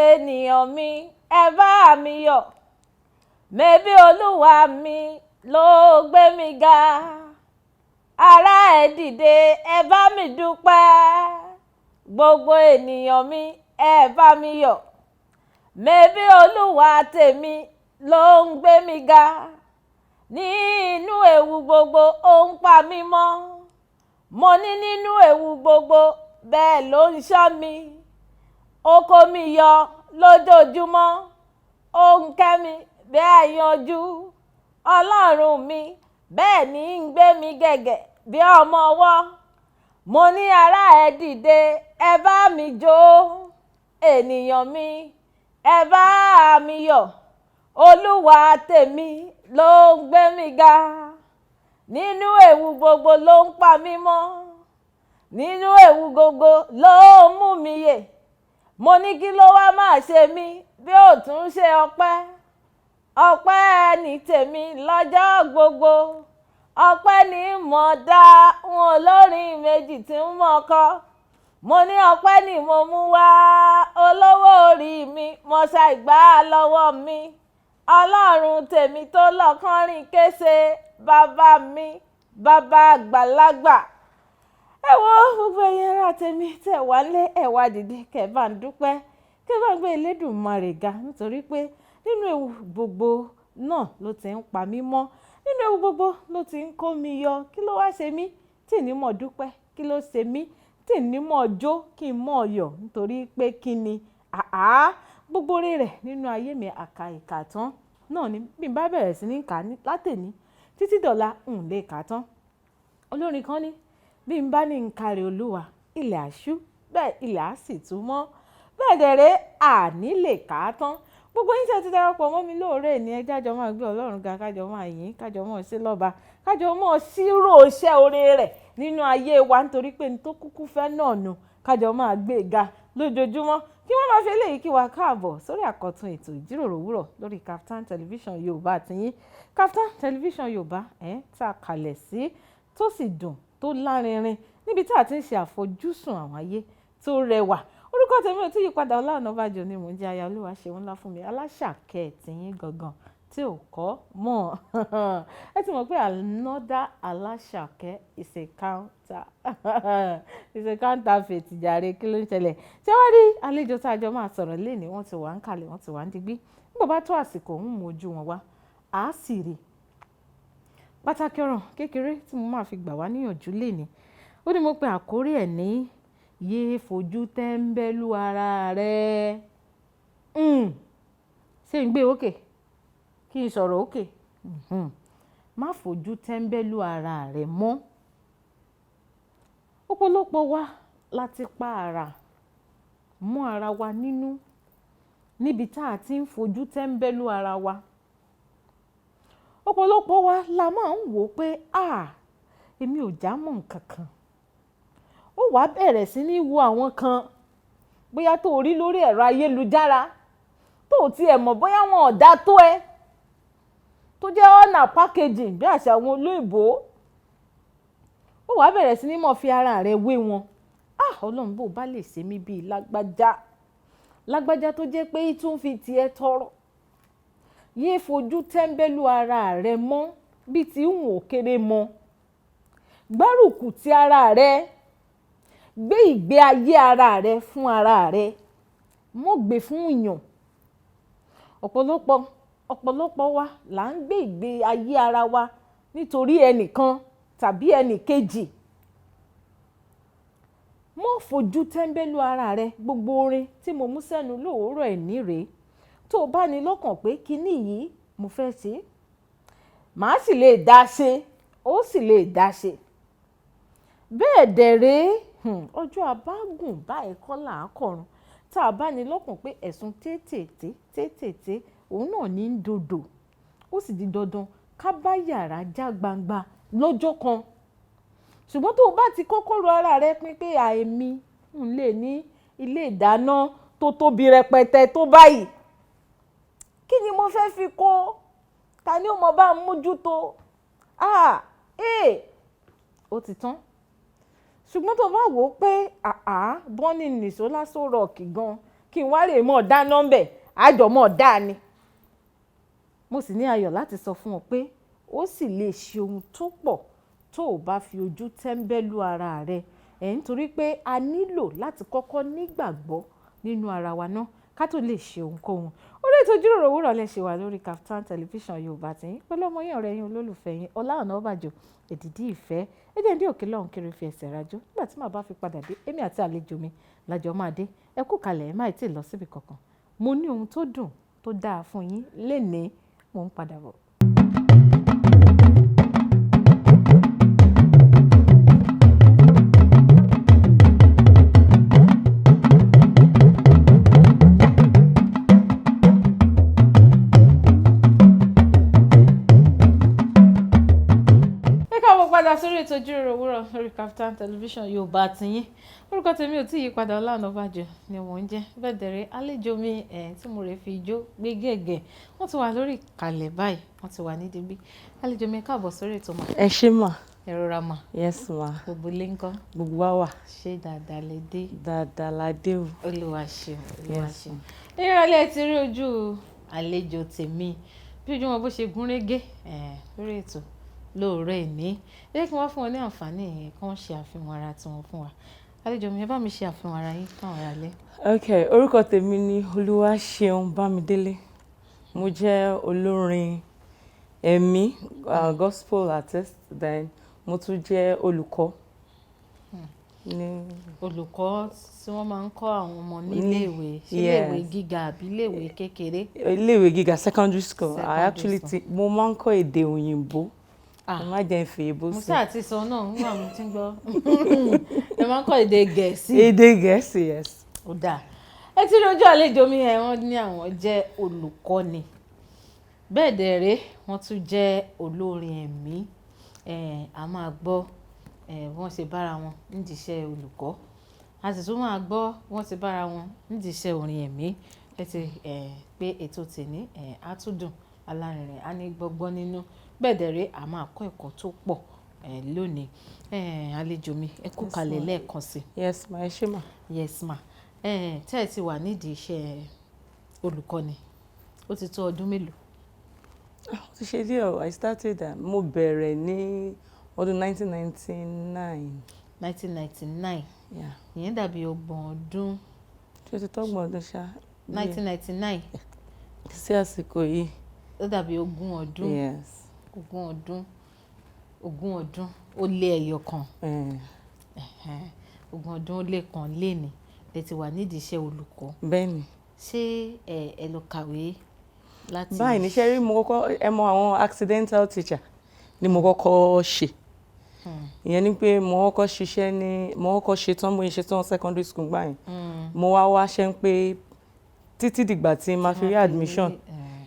ènìyàn mi ẹ bá mi yọ̀, mẹ́bí olúwa mi ló gbé mi ga. Ará ẹ dìde ẹ bá mi dúpẹ́, gbogbo ènìyàn mi ẹ bá mi yọ̀, mẹ́bí olúwa tèmi ló ń gbé mi ga. Nínú ewu gbogbo ó ń pa mí mọ́, mo ní nínú ewu gbogbo bẹ́ẹ̀ ló ń ṣọ́ mi. Ó kó mi yọ lójoojúmọ́, ó ń kẹ́ mi bẹ́ẹ̀ yanjú. Ọlọ́run mi bẹ́ẹ̀ ní ń gbé mi gẹ̀gẹ̀ bí ọmọ ọwọ́. Mo ní ará ẹ dìde ẹ bá mi jó, ènìyàn mi ẹ bá mi yọ̀, olúwa tèmi ló ń gbé mi ga. Nínú ewu gbogbo ló ń pa mí mọ́, nínú ewu gbogbo ló ń mú mi yè. Mo ní kí ló wá máa ṣe mí bí ó tún ṣe ọpẹ́. Ọpẹ́ ní tèmi lọ́jọ́ gbogbo, ọpẹ́ ní mọ̀ dá wọn olórin méjì tí ń mọ̀ kọ́. Mo ní ọpẹ́ ní mo mú wá, olówó orí mi mo ṣàìgbà lọ́wọ́ mi. Ọlọ́run tèmi tó lọ́kànrin kése, bàbá mi, bàbá àgbàlagbà. Ẹ wo gbogbo ẹ̀yin ará tèmi tẹ̀ wá lé ẹ̀wà dìde kẹ̀ bá ń dúpẹ́, kẹ̀ bá ń gbé Elédùmarè ga, nítorí pé nínú ewu gbogbo náà ló ti ń pa mí mọ́, nínú ewu gbogbo ló ti ń kó mi yọ. Kí ló wá ṣe mí tí ní mọ̀ dúpẹ́? Kí ló ṣe mí tí ní mọ̀ jó kí n mọ̀ yọ̀? Nítorí pé kí ni gbogbo oore rẹ̀ nínú ayé mi àkà ìkà tán náà ni. Bí n bá bẹ̀rẹ̀ sí ní kà látẹ̀ní títí dọ̀la n lè kà tán. Olórin kan ní bí n bá ní n kàrè olúwa, ilẹ̀ àṣú bẹ́ẹ̀ ilẹ̀ á sì tún mọ́, bẹ́ẹ̀ dẹ̀rẹ́ àní lè kà á tán. Gbogbo yín tí ẹ ti darapọ̀ mọ́ mi lóòrè ní ẹjẹ́ àjọ máa gbé Ọlọ́run ga, kájọ máa yìn, kájọ máa ṣe lọ́ba, kájọ máa ṣírò iṣẹ́ oore rẹ̀ nínú ayé wa, nítorí pé ní tó kúkú fẹ́ náà nù, kájọ máa gbé ga lójoojúmọ́. Kí wọ́n máa fi eléyìí kí wa káàbọ̀ sórí àkọ́tún ètò ìjíròrò òwúrọ̀ lórí Kaftan television Yorùbá àtìyín. Kaftan television Yorùbá tá a kalẹ̀ sí tó sì dùn tó lárinrin, níbi tí a ti ń ṣe àfojúsùn àwọn ayé tó rẹwà. Orúkọ tèmi ò tí yí padà, Ọlá Ọ̀nàbàjọ ni mò ń jẹ́, aya Olúwa ṣeun ńlá fún mi, aláṣàkẹ́ tìyín gangan tí ò kọ́ mọ̀. Ẹ ti mọ̀ pé another aláṣàkẹ́ is a counter is a counterfeit jàre, kí ló ń ṣẹlẹ̀? Ṣé wá rí àlejò tá a jọ máa sọ̀rọ̀ lénìí, wọ́n ti wà ń kalẹ̀, wọ́n ti wà ń digbí. Nígbà bá tó àsìkò ń mú ojú wọn wá, á sì rí pàtàkì ọ̀rọ̀ kékeré tí mo máa fi gbà wá níyànjú lénìí. Ó ní mo pe àkórí ẹ̀ ní yéé fojú tẹ́ńbẹ́lú ara rẹ̀. Ṣé ń gbé òkè kí n sọ̀rọ̀ òkè? Má fojú tẹ́ńbẹ́lú ara rẹ̀ mọ́. Ọ̀pọ̀lọpọ̀ wa láti pa ara mọ́ ara wa nínú níbi tá a ti ń fojú tẹ́ńbẹ́lú ara wa. Ọ̀pọ̀lọpọ̀ wa la máa ń wò pé èmi ò já mọ́ nǹkan kan. Ó wá bẹ̀rẹ̀ sí ní wo àwọn kan bóyá tó rí lórí ẹ̀rọ ayélujára tó tiẹ̀ mọ̀ bóyá wọn ò dá tó ẹ, tó jẹ́ ọ̀nà packaging bí àṣà àwọn olóyìnbó. Ó wá bẹ̀rẹ̀ sí ní mọ̀ fi ara rẹ̀ wé wọn. Ọlọ́run bó bá lè ṣe mí bíi lágbájá tó jẹ́ pé tún fi tiẹ̀ tọrọ. Yéé fojú tẹ́ńbẹ́lú ara rẹ̀ mọ́ bí ti ń wò kéré mọ́. Gbárùkù ti ara rẹ̀, gbé ìgbé ayé ara rẹ̀ fún ara rẹ̀, mọ́ gbé fún èèyàn. Ọ̀pọ̀lọpọ̀ wa là ń gbé ìgbé ayé ara wa nítorí ẹnìkan tàbí ẹnìkejì. Mọ́ fojú tẹ́ńbẹ́lú ara rẹ̀. Gbogbo orin tí mo mú sẹ́nu lóòrọ̀ ẹ̀ ní rèé. Tó o bá ní lọ́kàn pé kíní yìí mo fẹ́ ṣe, màá sì lè dá ṣe, ó sì lè dá ṣe. Bẹ́ẹ̀ dẹ̀rẹ́ ọjọ́ abágùn báyìí kọ́ là á kọ̀run. Tá a bá ní lọ́kàn pé ẹ̀sùn tètè òun náà ní ń dòdò, ó sì di dandan ká bá yàrá já gbangba lọ́jọ́ kan. Ṣùgbọ́n tó o bá ti kọ́kọ́ ro ara rẹ pín pé àìmí ń lè ní ilé ìdáná tó tóbi rẹpẹtẹ tó báyìí, kí ni mo fẹ́ fi kó? Ta ni ó mọ bá ń mójútó? Ó ti tán. ṣùgbọ́n tó bá wò ó pé bọ́ọ̀nì nìṣó lásán rọ̀ọ̀kì gan kí n wá lè mọ̀ dá nọ́mbẹ̀ àjọ mọ̀ dá ni. mo sì ní ayọ̀ láti sọ fún ọ pé ó sì lè ṣe ohun tó pọ̀ tó o bá fi ojú tẹ́ńbẹ́lú ara rẹ nítorí pé a nílò láti kọ́kọ́ nígbàgbọ́ nínú ara wa náà ká tó lè ṣe ohunkóhun. orí ètò ìjíròrò òwúrọ̀ lẹ ṣe wà lórí Kaftan television Yorùbá tí pẹ̀lú ọmọ yín ọ̀rẹ́ yín olólùfẹ́ yín Ọlá Ọ̀nàbàjọ́ èdìdí ìfẹ́ ẹ̀jẹ̀ ndí òkè lọ́hùn kiri fi ẹsẹ̀ rajó nígbà tí màá bá fi padà dé èmi àti àlejò mi lájọ máa dé ẹ kú kalẹ̀ ẹ má tí ì lọ síbi kankan mo ní ohun tó dùn tó dáa fún yín lénìí mò ń padà bọ̀. sórí ètò ìjíròrò òwúrọ̀ lórí Kaftan television Yorùbá tiyín orúkọ tèmi ò tí yí padà Ọlá Ọ̀nàbàjọ́ ni mò ń jẹ́ bẹ́ẹ̀ dẹ̀rẹ́ àlejò mi tí mo rè fi ijó gbé gẹ̀gẹ̀ wọ́n ti wà lórí ìkàlẹ̀ báyìí wọ́n ti wà ní débí àlejò mi káàbọ̀ sórí ètò mà. ẹ ṣé mà. ẹ rọra mà. yes ma. gbogbo ilé ńkọ́. gbogbo wa wà. ṣé dáadáa lè dé. dáadáa la dé o. Olúwa ṣeun Olúwa ṣeun. ìrọ̀lẹ́ ti rí ojú àlejò tèmi bí ojú wọn bó ṣe gún régé lórí ètò lóòrè ní ẹ jẹ́ kí wọ́n fún wọn ní àǹfààní yẹn kí wọ́n ṣe àfihàn ara tiwọn fún wa àlejò mi ẹ bá mi ṣe àfihàn ara yín káwọn ará lé. ok orúkọ tèmi ni Olúwaṣeun Bámidélé mo jẹ́ olórin ẹ̀mí gospel artist then mo tún jẹ́ olùkọ́. olùkọ́ tí wọ́n máa ń kọ́ àwọn ọmọ níléèwé iléèwé gíga àbí iléèwé kékeré. iléèwé gíga secondary school I actually mo máa ń kọ́ èdè òyìnbó. ẹ má jẹ́ ìfẹ́ ìbò sí. musa àti sọ náà ń wà mí tí ń gbọ́ ẹ máa ń kọ́ èdè gẹ̀ẹ́sì. èdè gẹ̀ẹ́sì yes. ó dáa ẹ ti rí ojú àlejò mi ẹ wọ́n ní àwọn jẹ́ olùkọ́ni bẹ́ẹ̀ dẹ̀ rẹ́ wọ́n tún jẹ́ olórin ẹ̀mí a máa gbọ́ wọ́n ṣe bára wọn nídìí iṣẹ́ olùkọ́ a sì tún máa gbọ́ wọ́n ṣe bára wọn nídìí iṣẹ́ orin ẹ̀mí ẹ ti pé ètò tèmi á tún dùn alárinrin á ní gbọ́gbọ́n nínú bẹ́ẹ̀ dẹ̀ rẹ́ a máa kọ́ ẹ̀kọ́ tó pọ̀ lónìí àlejò mi ẹ kú kalẹ̀ lẹ́ẹ̀kan sí. yes ma ẹ ṣé ma. yes ma tẹ́ ẹ ti wà nídìí iṣẹ́ olùkọ́ni ó ti tó ọdún mélòó. ó ti ṣe díẹ̀ I started mo bẹ̀rẹ̀ ní ọdún 1999. 1999 yeah. ìyẹn dàbí ọgbọ̀n ọdún. tí o ti tọ́gbọ̀n ọdún ṣá. 1999. sí àsìkò yìí. ó dàbí ogún ọdún. yes. ogún ọdún ó lé ẹyọ kan. ogún ọdún ó lé kan léni lè ti wà nídìí iṣẹ́ olùkọ́. bẹ́ẹ̀ni. ṣé ẹ lọ kàwé láti. báyìí níṣẹ́ rí mo kọ́kọ́ ẹ mọ àwọn accidental teacher ni mo kọ́kọ́ ṣe. ìyẹn ni pé mo kọ́kọ́ ṣe tán mo ṣe tán secondary school gbà yẹn. mo wá wáṣẹ́ pé títí dìgbà tí ma fi rí admission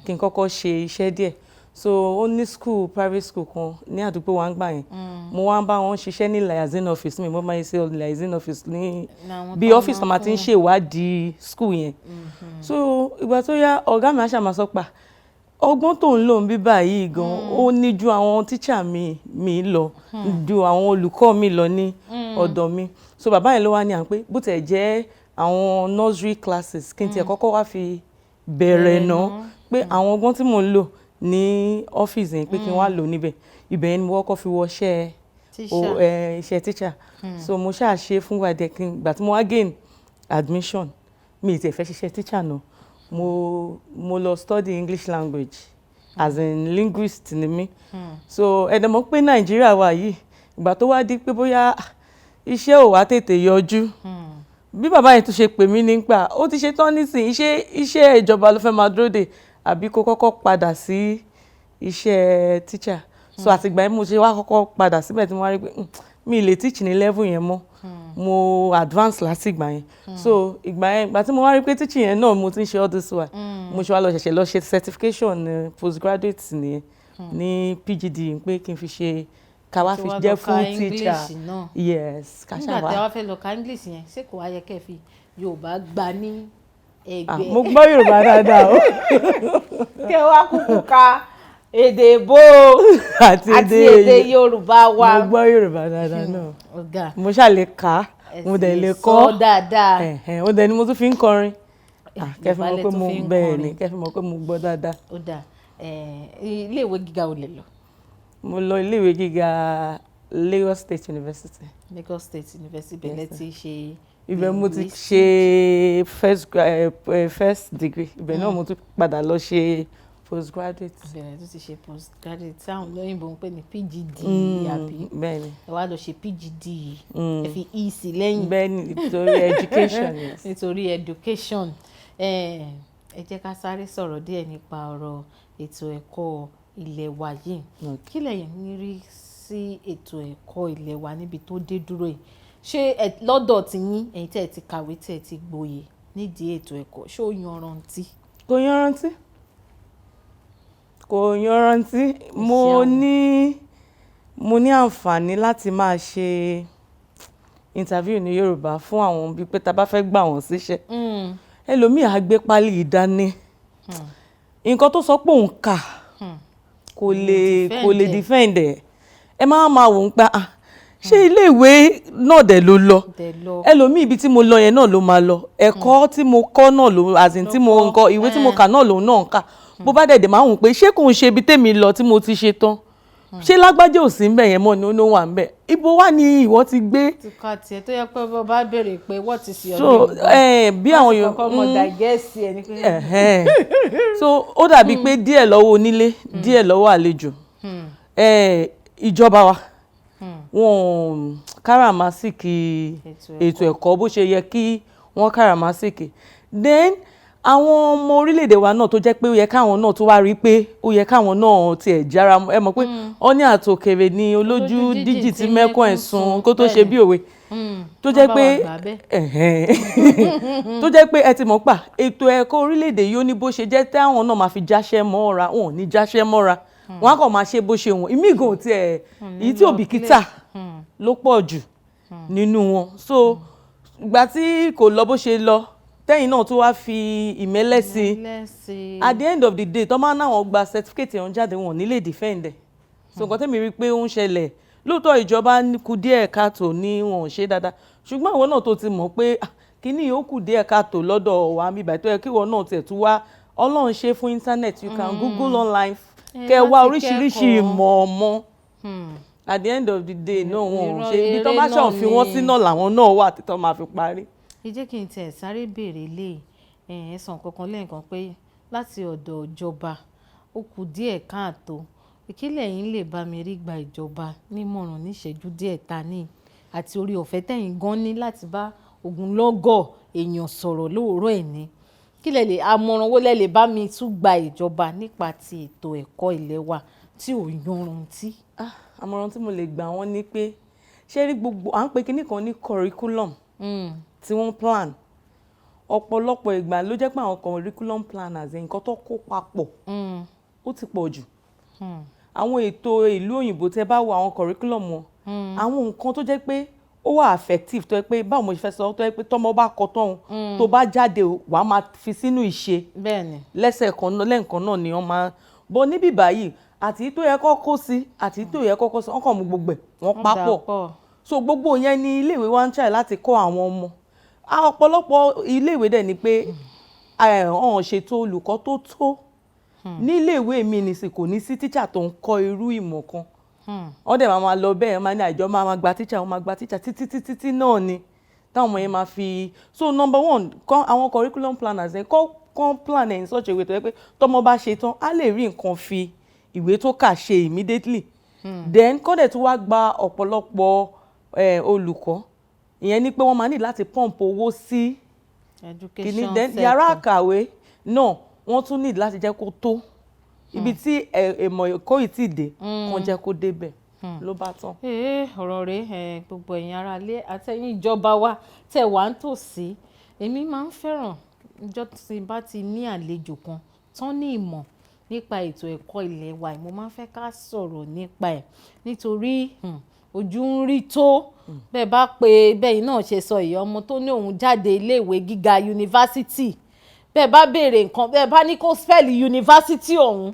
kí n kọ́kọ́ ṣe iṣẹ́ díẹ̀ so ó ní school private school kan ní àdúgbò wa ń gbà yẹn mo wá ń bá wọn ṣiṣẹ́ ní liaison office mi mo máa ń ṣe liaison office ní bí ọ́fíìsì tó máa ti ń ṣe ìwádìí school yẹn so ìgbà tó yá ọ̀gá mi àṣà máa sọ pa ọgbọ́n tó ń lò ń bí báyìí gan ó ní ju àwọn tíṣà mi lọ ju àwọn olùkọ́ mi lọ ní ọ̀dọ̀ mi so bàbá yẹn ló wá ní à ń pé bó tẹ̀ jẹ́ àwọn nursery classes kí n tiẹ̀ kọ́kọ́ wá fi bẹ̀rẹ̀ náà pé àwọn ọgbọ́n tí mò ń lò ní ọ́fíìsì yẹn pé kí n wá lò níbẹ̀ ibẹ̀ yẹn ni mo kọ́kọ́ fi wọ iṣẹ́ teacher so mo ṣáà ṣe fún gbà tí mo wá gain admission mi ì tiẹ̀ fẹ́ ṣiṣẹ́ teacher náà mo lọ study English language as in linguist ni mí so ẹ̀dẹ̀ mọ̀ pé Nàìjíríà wà yìí ìgbà tó wá di pé bóyá iṣẹ́ ò wá tètè yọjú bí bàbá yẹn tún ṣe pè mí nígbà ó ti ṣe tán nísìnyí iṣẹ́ ìjọba ló fẹ́ máa dúró dè àbí kó kọ́kọ́ padà sí iṣẹ́ teacher so àtìgbà yẹn mo ṣe wá kọ́kọ́ padà síbẹ̀ tí mo wá rí pé mi ì lè teach ní level yẹn mọ́ mo advance láti ìgbà yẹn so ìgbà tí mo wá rí pé teaching yẹn náà mo ti ń ṣe all this while mo ṣe wá ṣẹ̀ṣẹ̀ lọ ṣe certification postgraduate nìyẹn ní PGD pé kí n fi ṣe ká wá fi jẹ́ full teacher yes ká ṣáà wá. nígbà tí a wá fẹ́ lọ ka English yẹn ṣé kò wá yẹ kẹ́ fi Yorùbá gbà ní ẹgbẹ́. mo gbọ́ Yorùbá dáadáa o. kẹ́ wá kúkú ka èdè èbó àti èdè Yorùbá wa. mo gbọ́ Yorùbá dáadáa náà mo ṣáà lè kà á mo dẹ̀ lè kọ́ sọ dáadáa. ó dẹ̀ ni mo tún fi ń kọrin kẹfì mọ̀ pé mo bẹ́ẹ̀ ni kẹfì mọ̀ pé mo gbọ́ dáadáa. ó dáa iléèwé gíga ò lè lọ. mo lọ iléèwé gíga Lagos State University. Lagos State University bẹ̀rẹ̀ ti ṣe. ibẹ̀ mo ti ṣe first degree ibẹ̀ náà mo tún padà lọ ṣe postgraduate. bẹ̀rẹ̀ tó ti ṣe postgraduate táwọn olóyìnbó ń pè ní PGD àbí. bẹ́ẹ̀ni. ẹ wá lọ ṣe PGD ẹ fi E sí lẹ́yìn. bẹ́ẹ̀ni nítorí education. nítorí education. ẹ jẹ́ ká sáré sọ̀rọ̀ díẹ̀ nípa ọ̀rọ̀ ètò ẹ̀kọ́ ilé wa yìí. kí lẹ̀yin ní rí sí ètò ẹ̀kọ́ ilé wa níbi tó dé dúró yìí? ṣé lọ́dọ̀ tí yín ẹ̀yin tẹ́ ẹ ti kàwé tẹ́ ẹ ti gboyè nídìí ètò ẹ̀kọ́ ṣé ó yanrantí? kò yanrantí. kò yanrantí. mo ní àǹfààní láti máa ṣe interview ní Yorùbá fún àwọn bíi pé tá bá fẹ́ gbà wọ́n síṣẹ́. ẹlòmíì á gbé pálí ìdání. nǹkan tó sọ pé òun kà kò lè defend ẹ̀. ẹ máa wò ó pé ṣé iléèwé náà dẹ̀ ló lọ ẹlòmíì ibi tí mo lọ yẹn náà ló máa lọ ẹ̀kọ́ tí mo kọ́ náà ló àzìn tí mo nǹkan ìwé tí mo kà náà lòun náà ń kà bó bá dẹ̀dẹ̀ máa ń wò pé ṣé kò ń ṣe ibi tèmi lọ tí mo ti ṣe tán ṣé lágbájá ò sí ń bẹ̀ yẹn mọ́ ni ó wà ń bẹ̀ ibo wà ní ìwọ ti gbé. tìka tiẹ̀ tó yẹ pé bó bá béèrè pé what is your name bí àwọn yòó kọ́kọ́ mọ dàgẹ́sì ẹ̀ ní pé. so ó dàbí pé díẹ̀ lọ́wọ́ onílé díẹ̀ lọ́wọ́ àlejò ìjọba wa wọn káràmásìkì ètò ẹ̀kọ́ bó ṣe yẹ kí wọ́n káràmásìkì then àwọn ọmọ orílẹ̀-èdè wa náà tó jẹ́ pé ó yẹ káwọn náà tó wá rí pé ó yẹ káwọn náà tiẹ̀ jára ẹ mọ̀ pé ó ní àtòkèrè ní olójú díjì tí mẹ́kún ẹ̀sùn kó tó ṣe bí òwe tó jẹ́ pé tó jẹ́ pé ẹ ti mọ̀ pa ètò ẹ̀kọ́ orílẹ̀-èdè yìí ó ní bó ṣe jẹ́ táwọn náà máa fi jáṣẹ́ mọ́ra wọn ò ní jáṣẹ́ mọ́ra wọn á kàn máa ṣe bó ṣe wọn ìmí gan tiẹ̀ èyí tí òbíkítà ló pọ̀ jù nínú wọn so ìgbà tí kò lọ bó ṣe lọ tẹ́yìn náà tó wá fi ìmẹ́lẹ́ sí at the end of the day tó máa náwọn gba certificate ọ̀hún jáde wọn nílé defend ẹ̀ so nǹkan tẹ́mi rí pé ó ń ṣẹlẹ̀ lóòótọ́ ìjọba kù díẹ̀ káàtó ní wọn ò ṣe dáadáa ṣùgbọ́n àwọn náà tó ti mọ̀ pé kíní ó kù díẹ̀ káàtó lọ́dọ̀ wa mi báyìí tó yẹ kí wọn náà tiẹ̀ tún wá Ọlọ́run ṣe fún internet you can Google online kẹ wá oríṣiríṣi ìmọ̀ ọmọ at the end of the day náà wọn ò ṣe ibi tó bá ṣàn fi wọ́n sí náà làwọn náà wà títọ́ máa fi parí. ẹ jẹ́ kí n tẹ̀ sáré béèrè lé ẹ̀sán kankan lẹ́ẹ̀kan pé láti ọ̀dọ̀ ìjọba ó kù díẹ̀ káàtó ìkílẹ̀ yín lè bá mi rí gba ìjọba nímọ̀ràn níṣẹ́jú díẹ̀ ta ní àti orí ọ̀fẹ́ tẹ̀yìn gan ní láti bá ogunlọ́gọ̀ èèyàn sọ̀rọ̀ lóòrọ̀ ẹ̀ ní kí lẹ lè àmọ̀ràn wo lẹ lè bá mi tún gba ìjọba nípa ti ètò ẹ̀kọ́ ilé wa tí ò yanrantí. àmọ̀ràn tí mo lè gbà wọ́n ni pé ṣé rí gbogbo à ń pe kinní kan ní curriculum tí wọ́n plan ọ̀pọ̀lọpọ̀ ìgbà ló jẹ́ pé àwọn curriculum planners nǹkan tó kó papọ̀ ó ti pọ̀ jù àwọn ètò ìlú òyìnbó tẹ́ bá wo àwọn curriculum wọn àwọn nǹkan tó jẹ́ pé ó wà effective tó yẹ pé báwo mo ṣe fẹ́ sọ tó yẹ pé tọ́mọ bá kọ tán tó bá jáde wàá máa fi sínú ìṣe lẹ́sẹ̀ kan náà lẹ́ǹkan náà ni wọ́n máa bọ́ níbí báyìí àti tó yẹ kó kó sí àti tó yẹ kó kó sí wọ́n kàn mú gbogbo ẹ̀ wọ́n papọ̀ so gbogbo yẹn ni iléèwé wa ń try láti kọ́ àwọn ọmọ ọ̀pọ̀lọpọ̀ iléèwé dẹ̀ ni pé ọ̀hún ṣètò olùkọ́ tó tó níléèwé mi nìsín kò ní sí tíṣà tó ń kọ́ irú ìmọ̀ kan wọ́n dẹ̀ máa lọ bẹ́ẹ̀ máa ní àjọ máa gba tíṣà wọ́n máa gba tíṣà títí náà ni táwọn ọmọ yẹn máa fi so number one àwọn curriculum planners yẹn kọ́ plan ẹ̀ in such a way tó yẹ pé tọ́mọ bá ṣe tán á lè rí nǹkan fi ìwé tó kà ṣe immediately then kọ́ dẹ̀ tó wá gba ọ̀pọ̀lọpọ̀ olùkọ́ ìyẹn ni pé wọ́n máa ní láti pump owó sí education then yàrá àkàwé náà wọ́n tún ní láti jẹ́ kó tó ibi tí èmọ̀ ẹ̀kọ́ yìí ti dé kàn jẹ́ kó débẹ̀ ló bá tán. ọ̀rọ̀ rẹ̀ gbogbo ẹ̀yin ará ilé àtẹ̀yìn ìjọba wa tẹ̀ wá ń tòsí èmi máa ń fẹ́ràn ìjọ tí bá ti ní àlejò kan tán ní ìmọ̀ nípa ètò ẹ̀kọ́ ilé wa mo máa ń fẹ́ ká sọ̀rọ̀ nípa ẹ̀ nítorí ojú ń rí tó bẹ́ẹ̀ bá pé bẹ́ẹ̀ náà ṣe sọ ìyá ọmọ tó ní òun jáde iléèwé gíga yunifásitì bẹ́ẹ̀ bá béèrè nǹkan bẹ́ẹ̀ bá ní kó spẹ́ẹ̀lì yunifásitì ọ̀hún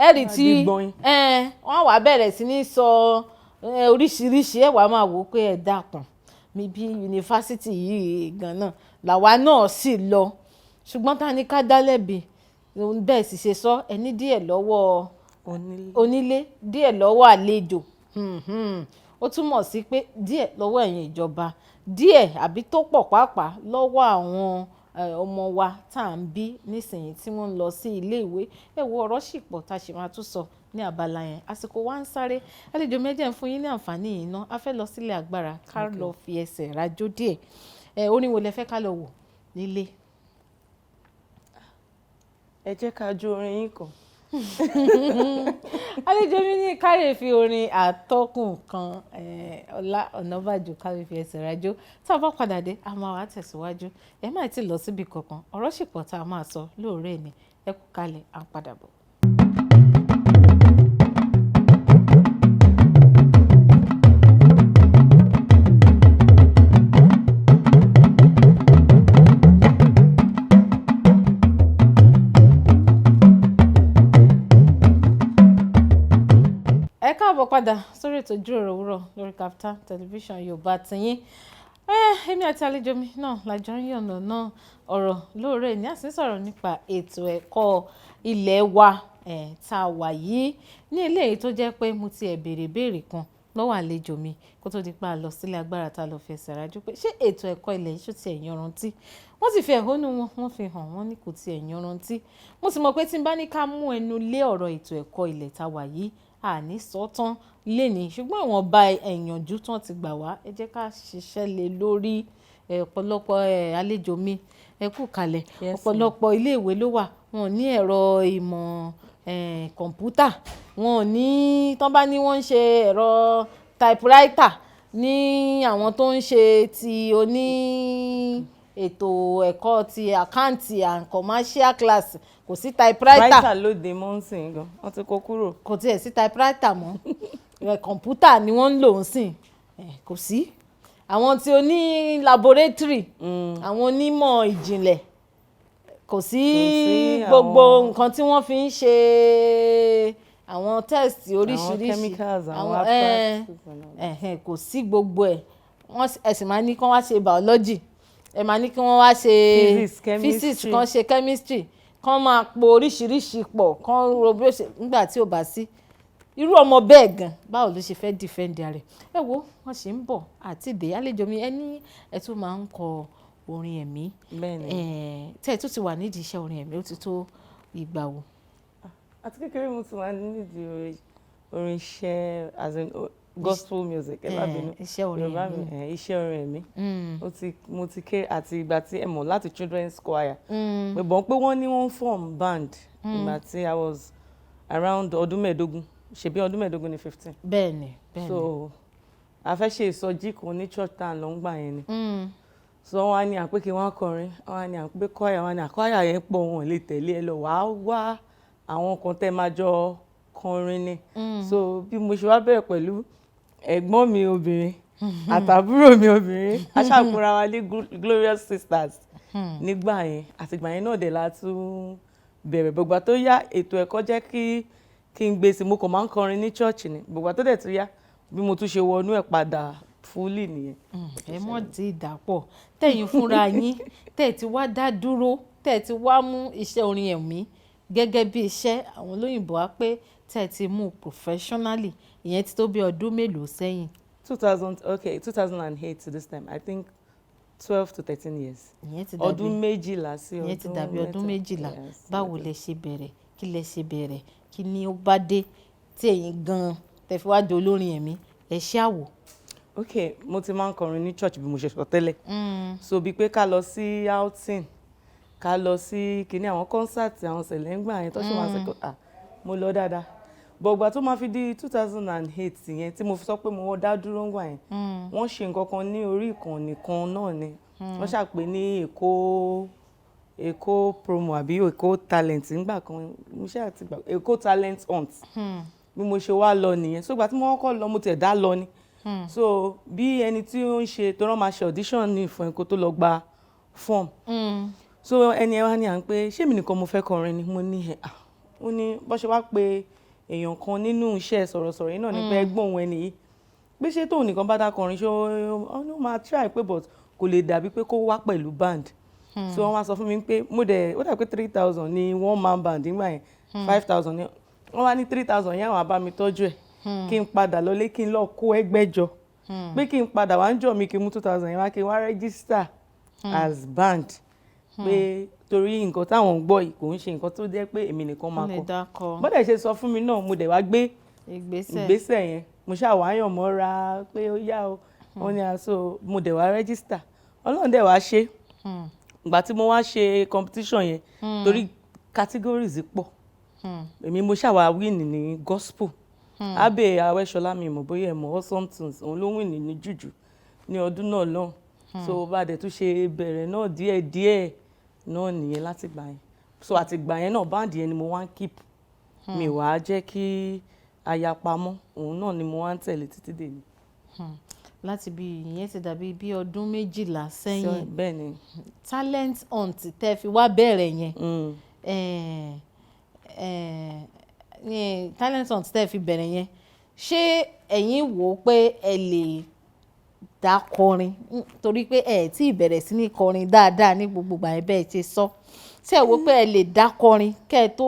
ẹ̀rì tí wọ́n wá bẹ̀rẹ̀ sí ní sọ oríṣiríṣi ẹ̀ wá máa wò pé ẹ dákun mi bí yunifásitì yìí gan-an làwa náà sì lọ ṣùgbọ́n ta ni ká dá lẹ́bi bẹ́ẹ̀ sì ṣe sọ ẹni díẹ̀ lọ́wọ́ onílé díẹ̀ lọ́wọ́ àlejò ó túmọ̀ sí pé díẹ̀ lọ́wọ́ ẹ̀yin ìjọba díẹ̀ àbí tó pọ̀ pàápàá lọ́wọ́ àwọn ọmọ wa tá à ń bí nísìnyí tí wọ́n ń lọ sí ilé ìwé wo ọ̀rọ̀ sì pọ̀ tá a ṣe máa tún sọ ní abala yẹn àsìkò wa ń sáré àlejò méjì ń fún yín ní àǹfààní yìí ná a fẹ́ lọ sílé agbára ká lọ fi ẹsẹ̀ rajó díẹ̀ orin wo lẹ fẹ́ ká lọ wò nílé. ẹ jẹ́ ká jó orin yín kan. àlejò mi ní káre fi orin àtọkùn kan Ọlá Ọ̀nàbàjò káre fi ẹsẹ̀ rajó tá a bá padà dé a máa wá tẹ̀síwájú ẹ má ti lọ síbi kankan ọ̀rọ̀ sì pọ̀ tá a máa sọ lóòrè ni ẹ kú kalẹ̀ à ń padà bọ̀. padà sórí ètò ìjíròrò òwúrọ̀ lórí Kaftan television Yorùbá tiyín èmi àti àlejò mi náà lájọ ń yànnà náà ọ̀rọ̀ lóòrè ní àsìn sọ̀rọ̀ nípa ètò ẹ̀kọ́ ilé wa tá a wà yìí ní eléyìí tó jẹ́ pé mo ti béèrè kan lọ́wọ́ àlejò mi kó tó di pa lọ sílé agbára tá a lọ fi ẹsẹ̀ rájú pé ṣé ètò ẹ̀kọ́ ilẹ̀ yìí ṣó ti yanrantí wọ́n sì fi ẹ̀hónú wọn wọ́n fi hàn wọ́n ní kò ti yanrantí mo sì mọ̀ pé tí n bá ní ká mú ẹnu lé ọ̀rọ̀ ètò ẹ̀kọ́ ilẹ̀ tá a wà yìí àní sọ́tán lénìí ṣùgbọ́n àwọn ọba ẹ̀yànjú tán ti gbà wá ẹ jẹ́ ká ṣiṣẹ́ lé lórí ọ̀pọ̀lọpọ̀ àlejò mi ẹ kú kalẹ̀ ọ̀pọ̀lọpọ̀ iléèwé ló wà wọn ò ní ẹ̀rọ ìmọ̀ kọ̀ǹpútà wọn ò ní tán bá ní wọ́n ń ṣe ẹ̀rọ typewriter ní àwọn tó ń ṣe ti oní ètò ẹ̀kọ́ ti àkáǹtì and commercial class kò sí typewriter lóde mọ́ǹsìn gan wọ́n ti kó kúrò kò tiẹ̀ sí typewriter mọ́ kọ̀ǹpútà ni wọ́n ń lò ń sìn kò sí àwọn tí ó ní laboratory àwọn onímọ̀ ìjìnlẹ̀ kò sí gbogbo nǹkan tí wọ́n fi ń ṣe àwọn test oríṣiríṣi àwọn chemicals àwọn apparatus kò sí gbogbo ẹ̀ ẹ sì máa ní kí wọ́n wá ṣe biology ẹ máa ní kí wọ́n wá ṣe physics kan ṣe chemistry kan máa po oríṣiríṣi pọ̀ kan ro bí ó ṣe nígbà tí ò bá sí irú ọmọ bẹ́ẹ̀ gan báwo ló ṣe fẹ́ defend rẹ̀ ẹ wo wọ́n ṣe ń bọ̀ àti ìdè àlejò mi ẹni ẹ tún máa ń kọ orin ẹ̀mí tẹ́ ẹ tún ti wà nídìí iṣẹ́ orin ẹ̀mí ó ti tó ìgbà wo. àti kékeré mo ti wà nídìí orin iṣẹ́ as in gospel music ẹ bá bínú iṣẹ́ orin ẹ̀mí iṣẹ́ orin ẹ̀mí mo ti ké àti ìgbà tí ẹ mọ̀ láti children's choir gbọ̀n pé wọ́n ní wọ́n form band ìgbà tí I was around ọdún mẹ́ẹ̀ẹ́dógún ṣebí ọdún mẹ́ẹ̀ẹ́dógún ní 15. bẹ́ẹ̀ni. so a fẹ́ ṣe ìsọjí kan ní church town ló ń gbà yẹn ni so wọ́n á ní àpé kí wọ́n kọrin wọ́n á ní àpé choir wọ́n á ní àkọ́yà yẹn pọ̀ wọn lè tẹ̀lé ẹ lọ wá àwọn kan tẹ́ máa jọ kọrin ni so bí mo ṣe wá bẹ̀rẹ̀ pẹ̀lú ẹ̀gbọ́n mi obìnrin àtàbúrò mi obìnrin aṣàkóra wa ní Glorious Sisters nígbà yẹn àtìgbà yẹn náà dẹ̀ la tún bẹ̀rẹ̀ gbogbo tó yá ètò ẹ̀kọ́ jẹ́ kí n gbèsè mo kàn máa ń kọrin ní church ni gbogbo tó dẹ̀ tún yá bí mo tún ṣe wọnú ẹ̀ padà fúlì nìyẹn. ẹ mọ̀ tí ì dàpọ̀ tẹ̀yin fúnra yín tẹ̀ ti wá dá dúró tẹ̀ ti wá mú iṣẹ́ orin ẹ̀mí gẹ́gẹ́ bí iṣẹ́ àwọn olóyìnbó á pé tẹ̀ ti mú professionally ìyẹn ti tó bí ọdún mélòó sẹ́yìn. 2008 to this time I think 12 to 13 years. ọdún méjìlá sí ọdún mẹ́ta. ìyẹn ti dàbí ọdún méjìlá báwo lẹ ṣe bẹ̀rẹ̀ kí lẹ ṣe bẹ̀rẹ̀ kí ni ó bá dé tí ẹ̀yin gan-an tẹ̀ fi wá di olórin ẹ̀mí ẹ ṣe àwò. ok mo ti máa ń kọrin ní church bí mo ṣe sọ tẹ́lẹ̀ so bíi pé ká lọ sí outing ká lọ sí kíní àwọn concert àwọn sẹ̀lẹ́ngbà yẹn tó ṣe wá sí mo lọ dáadáa bọ̀gbà tó máa fi di 2008 yẹn tí mo fi sọ pé mo dá dúró ńgbà yẹn wọ́n ṣe nǹkan kan ní orí ìkànnì kan náà ni wọ́n ṣàpè ní Èkó promo àbí Èkó talent ńgbà kan mo ṣe àti gbà Èkó talent hunt bí mo ṣe wá lọ nìyẹn so ìgbà tí mo kọ́kọ́ lọ mo tẹ̀ dá lọ ni so bí ẹni tí ó ń ṣe tó rán máa ṣe audition ní ìfọ̀n kó tó lọ gba form so ẹni ẹ wá ní à ń pé ṣé mi nìkan mo fẹ́ kọrin ni mo ní ó ní bó ṣe wá pé èèyàn kan nínú iṣẹ́ sọ̀rọ̀sọ̀rọ̀ yìí náà ní pé ẹgbọ́n òun ẹni yìí pé ṣé tóun nìkan bá dákọrin ṣé ó máa try pé but kò lè dàbí pé kó wá pẹ̀lú band so wọ́n wá sọ fún mi pé ó dà pé 3,000 ní one man band nígbà yẹn 5,000 ní wọ́n wá ní 3,000 yẹn àwọn àbá mi tọ́jú ẹ̀ kí n padà lọlé kí n lọ kó ẹgbẹ́jọ pé kí n padà wá ń jọ mi kí n mú 2,000 yẹn wá kí n wá register as band pé torí nǹkan táwọn ń gbọ́ yìí kò ń ṣe nǹkan tó jẹ́ pé èmi nìkan máa kọ bọ́dẹ̀ ṣe sọ fún mi náà mo dẹ̀ wá gbé ìgbésẹ̀ yẹn mo ṣàwáyàn mọ́ra pé ó yá o wọ́n ní aṣọ mo dẹ̀ wá register ọlọ́run dẹ̀ wá ṣe ìgbà tí mo wá ṣe competition yẹn torí categories pọ̀ èmi mo ṣàwá win ní gospel Abe Awẹ́ṣọlá mi mọ̀ bóyá ẹ̀ mọ̀ Awesome Tunes òun ló win ní jùjú ní ọdún náà lọ́hùn so bá dẹ̀ tún ṣe bẹ̀rẹ̀ náà díẹ̀díẹ̀ náà nìyẹn láti gbà yẹn so àti gbà yẹn náà báǹdì yẹn ni mo wá ń keep mi wàá jẹ́ kí ayapamọ́ òun náà ni mo wá ń tẹ̀lé títí dèní. Láti bí ìyẹn ti dàbí bí ọdún 12 sẹ́yìn bẹ́ẹ̀ ni talent hunt tẹ́ fi wá bẹ̀rẹ̀ yẹn talent hunt tẹ́ fi bẹ̀rẹ̀ yẹn ṣé ẹ̀yin wò ó pé ẹ lè dá kọrin torí pé ẹ tí ì bẹ̀rẹ̀ sí ní kọrin dáadáa ní gbogbo ìgbà yẹn bẹ́ẹ̀ ṣe sọ ṣé ẹ wò ó pé ẹ lè dá kọrin kẹ́ ẹ tó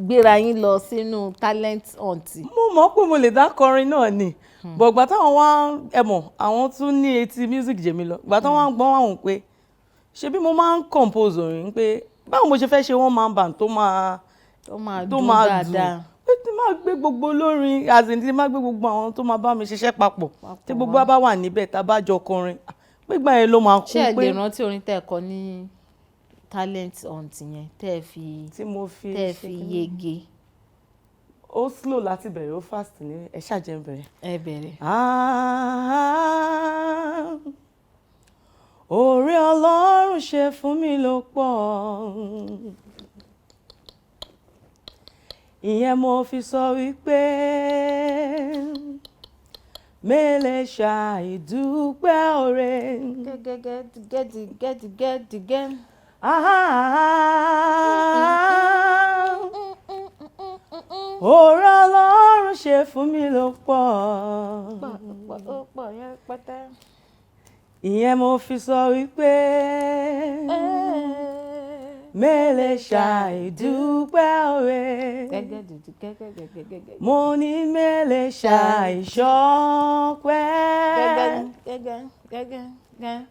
gbéra yín lọ sínú talent hunt. mo mọ̀ pé mo lè dá kọrin náà ni bọ̀ ìgbà táwọn wá ẹ mọ̀ àwọn tún ní etí music jèmi lọ ìgbà táwọn wá ń gbọ́n wà wọ́n pé ṣé bí mo máa ń compose orin pé báwo mo ṣe fẹ́ ṣe one man band tó máa dùn pé tí máa gbé gbogbo olórin àti tí máa gbé gbogbo àwọn tó máa bá mi ṣiṣẹ́ papọ̀ tí gbogbo bá wà níbẹ̀ tá a bá jọ kọrin gbígbà yẹn ló máa kú pé. ṣé ẹ lè rántí orin tẹ́ ẹ kọ ní talent hunt yẹn tẹ́ ẹ fi yege. ó slow láti bẹ̀rẹ̀ ó fast ní ẹ ṣàjẹ́ bẹ̀rẹ̀. ẹ bẹ̀rẹ̀. Oore Ọlọ́run ṣe fún mi ló pọ̀ ìyẹn mo fi sọ wípé mélè ṣàìdúpẹ́ oore. gẹ́gẹ́. Oore Ọlọ́run ṣe fún mi ló pọ̀ ìyẹn mo fi sọ wípé mélè ṣàìdúpẹ́ oore. Mo ní mélè ṣàìṣọpẹ́.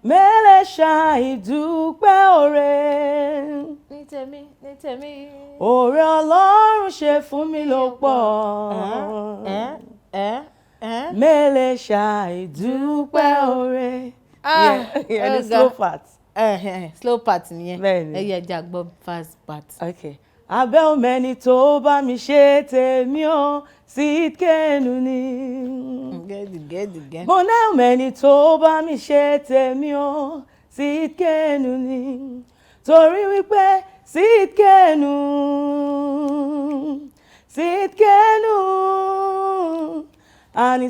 Mélè ṣàìdúpẹ́ oore. Ní tèmi. Oore Ọlọ́run ṣe fún mi ló pọ̀. Mélè ṣàìdúpẹ́ oore. The slow part. Slow part nìyẹn. Bẹ́ẹ̀ni. Ẹyẹ ẹja gbọ́ fast part. Okay. Abẹ́ òmẹ́ni tó bá mi ṣe tèmi ó Sídkẹ́nu ni. Gẹ́dì. Mo náà òmẹ́ni tó bá mi ṣe tèmi ó Sídkẹ́nu ni. Torí wípé Sídkẹ́nu àní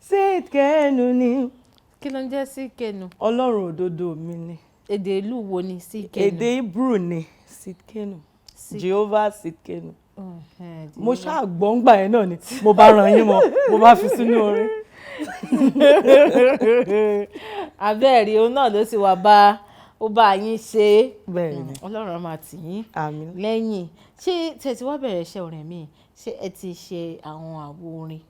Sídkẹ́nu ni. Kí ló ń jẹ́ Sídkẹ́nu? Ọlọ́run òdodo mi ni. Èdè ìlú wo ni Sídkẹ́nu? Èdè Hebrew ni Sídkẹ́nu. Jehovah Sídkẹ́nu. Mo ṣáà gbọ́ ńgbà yẹn náà ni mo bá ran yín mọ́ mo bá fi sínú orin. Abẹ́ẹ̀rí òun náà ló sì wá ó bá yín ṣe. Bẹ́ẹ̀ni. Ọlọ́run á máa tì yín Àmín. lẹ́yìn. Ṣé tẹ̀sí wá bẹ̀rẹ̀ iṣẹ́ orin mi ṣé ẹ ti ṣe àwọn àwo orin?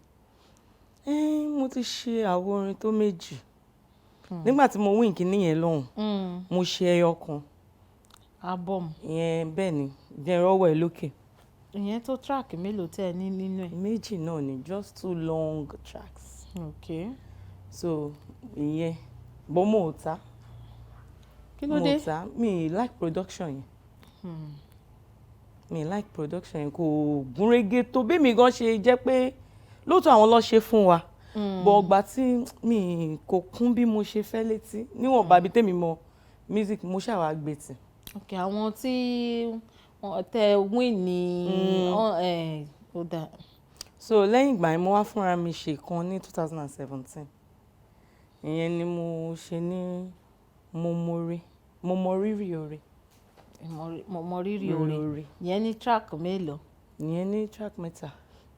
Mo ti ṣe àwo orin tó méjì. Nígbà tí mo win kíní yẹn lọ́hùn mo ṣe ẹyọ kan. Album. Ìyẹn bẹ́ẹ̀ ni jẹ́ rọ́wọ́ ẹ lókè. Ìyẹn tó track mélòó tẹ́ ẹ ní nínú ẹ̀? Méjì náà ni just 2 long tracks. Okay. So ìyẹn bọ́ mo ò ta. Kí ló dé? Mo ò ta mi like production yẹn. Mi like production yẹn kò gúnrégé tó bí mi gan ṣe jẹ́ pé lóòótọ́ àwọn ló ṣe fún wa. Bọ̀ ọgbà tí mi kò kún bí mo ṣe fẹ́ létí níwọ̀n bàbí tèmi mọ music mo ṣàwà gbé tì. Ok àwọn tí wọ́n tẹ win ní ó dà. So lẹ́yìn ìgbà yẹn mo wá fúnra mi ṣe kan ní 2017 ìyẹn ni mo ṣe ní mo mọ rírì oore. mọ rírì oore ìyẹn ní track mélòó? ìyẹn ní track mẹ́ta.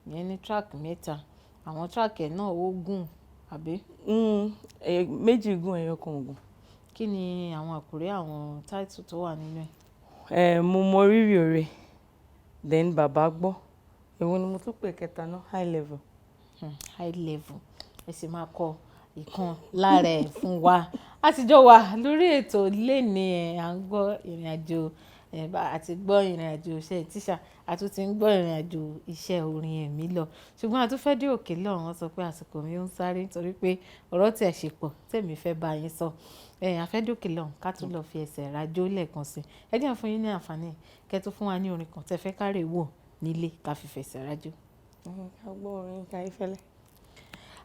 ìyẹn ní track mẹ́ta. àwọn track ẹ̀ náà ó gùn àbí? méjì gùn ẹyọ kan gùn. kí ni àwọn àkòrí àwọn title tó wà nínú ẹ̀? mo mọ rírì oore, then bàbá gbọ́, èwo ni mo tún pè kẹta náà, high level. high level ẹ sì máa kọ ìkan lára ẹ̀ fún wa. a ti jọ wà lórí ètò lénìí à ń gbọ́ ìrìn àjò àti gbọ́ ìrìn àjò iṣẹ́ tíṣà a tún ti ń gbọ́ ìrìn àjò iṣẹ́ orin ẹ̀mí lọ, ṣùgbọ́n a tún fẹ́ dé òkè lọ́run. wọ́n sọ pé àsìkò mi ń sáré nítorí pé ọ̀rọ̀ tí ẹ̀ ṣe pọ̀ tẹ̀mí fẹ́ bá yín sọ. a fẹ́ dé òkè lọ́run ká tún lọ fi ẹsẹ̀ rajó lẹ́ẹ̀kan sí. ẹ jẹ́ fún yín ní àǹfààní kẹ́ tó fún wa ní orin kan tẹ́ fẹ́ kárẹ̀ wò nílé ká fi fẹsẹ̀ rajó. ká gbọ́ orin Yínká Ayéfẹ́lẹ́.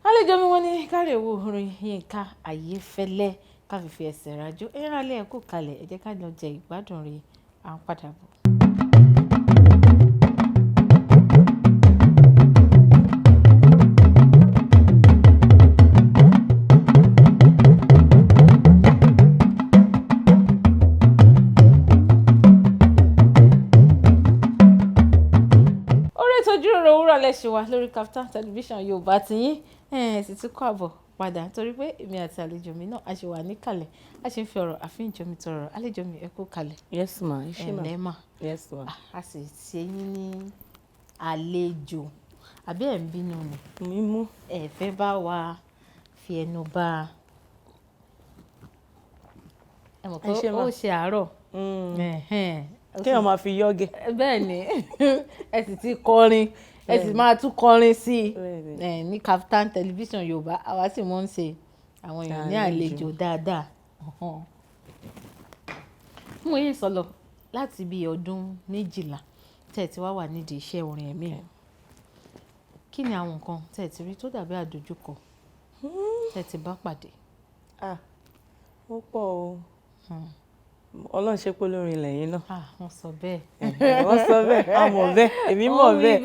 àlejò mi wọ́n ní kárẹ̀ wò orin Yínká Ayéfẹ́lẹ́ ká fi ẹsẹ̀ rajó. ẹ̀yin ará ilé ẹ kú kalẹ̀, ẹ jẹ́ ká lọ jẹ ìgbádùn rẹ̀ à ń padà bọ̀. lẹ́sìn wa lórí Kaftan television Yorùbá tiyín sì ti kọ́ àbọ̀ padà nítorí pé èmi àti àlejò mi náà a ṣe wà níkàlẹ̀ a ṣe ń fi ọ̀rọ̀ àfihàn mi tọrọ àlejò mi ẹ kú kalẹ̀. yes ma ẹ ṣé ma ẹ lẹ́mà yes ma. a sì ṣe yín ní àlejò àbí ẹ̀ ń bínú ni. mímú. ẹ fẹ́ bá wa fi ẹnu bá ẹ mọ̀ pé ó ṣe àárọ̀ kéèyàn máa fi yọ́gẹ̀. bẹ́ẹ̀ ni ẹ sì ti kọrin ẹ sì máa tún kọrin sí i ní Kaftan television Yorùbá àwa sì mọ̀ ń ṣe àwọn èèyàn ní àlejò dáadáa. mo yẹ sọ lọ láti bí ọdún 12 tẹ́ ẹ ti wá wà nídìí iṣẹ́ orin ẹ̀mí rẹ̀ kí ni àwọn nǹkan tẹ́ ẹ ti rí tó dàbí àdójúkọ tẹ́ ẹ ti bá pàdé? ó pọ̀ o Ọlọ́run ṣe pé olórin lẹ́yìn náà. wọ́n sọ bẹ́ẹ̀. wọ́n sọ bẹ́ẹ̀ a mọ̀ bẹ́ẹ̀ èmi mọ̀ bẹ́ẹ̀.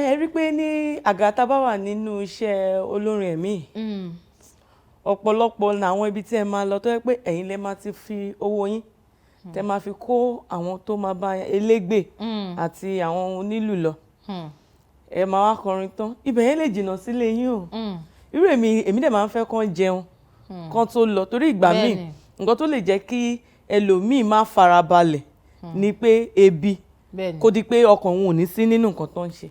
ẹ rí i pé ní àgàtà bá wà nínú iṣẹ́ olórin ẹ̀mí ọ̀pọ̀lọpọ̀ làwọn ibi tí ẹ máa lọ tó yẹ pé ẹ̀yin lè máa ti fi owó yín tẹ máa fi kó àwọn tó máa bá elégbè àti àwọn onílù lọ ẹ máa wá kọrin tán ibẹ̀ yẹn lè jìnnà sílé yín o irú èmi dẹ̀ máa ń fẹ́ kán jẹun kán tó lọ torí ìgbà míì nǹkan tó lè jẹ́ kí ẹlòmíì má farabalẹ̀ ni pé ebi kó di pé ọkàn òun ò ní sí nínú nǹkan tó ń ṣe